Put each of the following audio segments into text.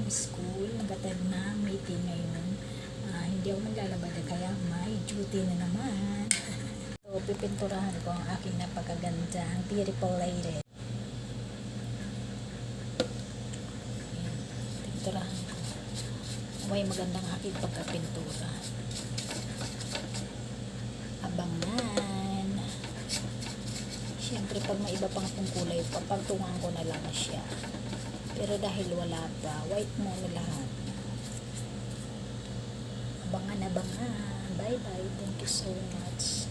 school. Nagatid na meeting ngayon. Hindi ako maglalabad kaya may duty na naman. So, pipinturahan ko ang aking napakagandang beautiful lady. Ayan, pinturahan ko. May magandang aking pagkapintura. Abangan. Siyempre, pag may iba pang kung kulay, papagtungan ko na lang siya. Pero dahil wala pa, white muna lahat. Abangan, abangan. Bye-bye. Thank you so much.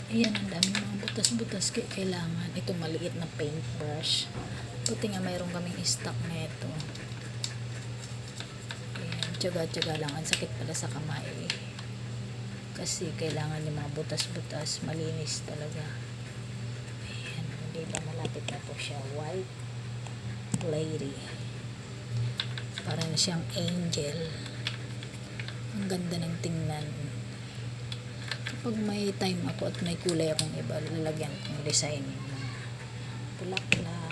Ayan, ang dami mga butas-butas kailangan. Ito maliit na paintbrush. Buti nga mayroon kaming stock na ito. Ayan, tiyaga-tiyaga lang. Ang sakit pala sa kamay. Kasi kailangan yung mga butas-butas. Malinis talaga. Ayan, hindi ba malapit na po siya. White lady. Parang siyang angel. Ang ganda ng tingnan. Kapag may time ako at may kulay akong iba, lalagyan kong design yung mga bulaklak.